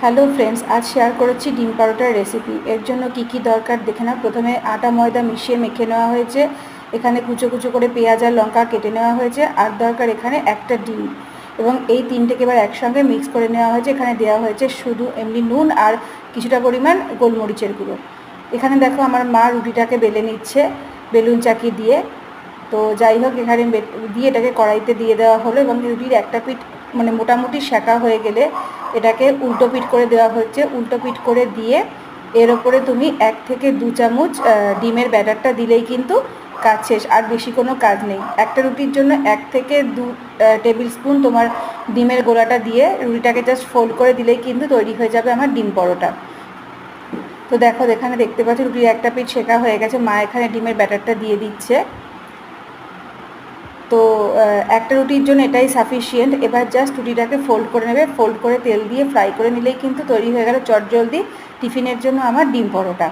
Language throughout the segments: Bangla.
হ্যালো ফ্রেন্ডস, আজ শেয়ার করেছি ডিম পরোটার রেসিপি। এর জন্য কি কি দরকার দেখে নাও। প্রথমে আটা ময়দা মিশিয়ে মেখে নেওয়া হয়েছে। এখানে কুচো কুচো করে পেঁয়াজ আর লঙ্কা কেটে নেওয়া হয়েছে। আর দরকার এখানে একটা ডিম, এবং এই তিনটেকে এবার একসঙ্গে মিক্স করে নেওয়া হয়েছে। এখানে দেওয়া হয়েছে শুধু এমনি নুন আর কিছুটা পরিমাণ গোলমরিচের গুঁড়ো। এখানে দেখো আমার মা রুটিটাকে বেলে নিচ্ছে বেলুন চাকি দিয়ে। তো যাই হোক, এখানে দিয়ে এটাকে কড়াইতে দিয়ে দেওয়া হলো, এবং রুটির একটা পিঠ মানে মোটামুটি সেঁকা হয়ে গেলে এটাকে উল্টো পিঠ করে দেওয়া হচ্ছে। উল্টো পিঠ করে দিয়ে এর ওপরে তুমি 1 থেকে 2 চামচ ডিমের ব্যাটারটা দিলেই কিন্তু কাজ শেষ। আর বেশি কোনো কাজ নেই। একটা রুটির জন্য 1 থেকে 2 টেবিল স্পুন তোমার ডিমের গোলাটা দিয়ে রুটিটাকে জাস্ট ফোল্ড করে দিলেই কিন্তু তৈরি হয়ে যাবে আমার ডিম পরোটা। তো দেখো, এখানে দেখতে পাচ্ছ রুটির একটা পিঠ সেঁকা হয়ে গেছে। মা এখানে ডিমের ব্যাটারটা দিয়ে দিচ্ছে। তো একটা রুটির জন্য এটাই সাফিসিয়েন্ট। এবার জাস্ট রুটিটাকে ফোল্ড করে নেবে। ফোল্ড করে তেল দিয়ে ফ্রাই করে নিলেই কিন্তু তৈরি হয়ে গেল চটজলদি টিফিনের জন্য আমার ডিম পরোটা।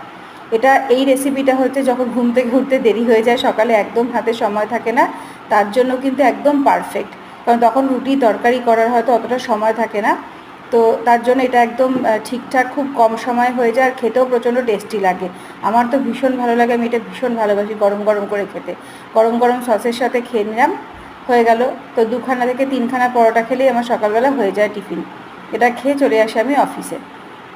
এই রেসিপিটা হচ্ছে যখন ঘুম থেকে উঠতে দেরি হয়ে যায়, সকালে একদম হাতে সময় থাকে না, তার জন্য কিন্তু একদম পারফেক্ট। কারণ তখন রুটি তরকারি করার হয়তো অতটা সময় থাকে না। তো তার জন্য এটা একদম ঠিকঠাক, খুব কম সময় হয়ে যায়। আর খেতেও প্রচণ্ড টেস্টি লাগে। আমার তো ভীষণ ভালো লাগে। আমি এটা ভীষণ ভালোবাসি গরম গরম করে খেতে। গরম গরম সসের সাথে খেয়ে নিলাম, হয়ে গেল। তো 2খানা থেকে 3খানা পরোটা খেলেই আমার সকালবেলা হয়ে যায় টিফিন। এটা খেয়ে চলে আসি আমি অফিসে।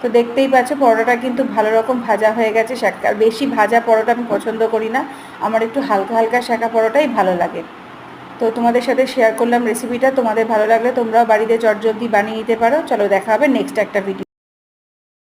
তো দেখতেই পাচ্ছ পরোটা কিন্তু ভালো রকম ভাজা হয়ে গেছে। আর বেশি ভাজা পরোটা আমি পছন্দ করি না। আমার একটু হালকা হালকা সেঁকা পরোটাই ভালো লাগে। তো তোমাদের সাথে শেয়ার করলাম রেসিপিটা। তোমাদের ভালো লাগলে তোমরাও বাড়িতে চটজলদি বানিয়ে নিতে পারো। চলো, দেখা হবে নেক্সট একটা ভিডিও।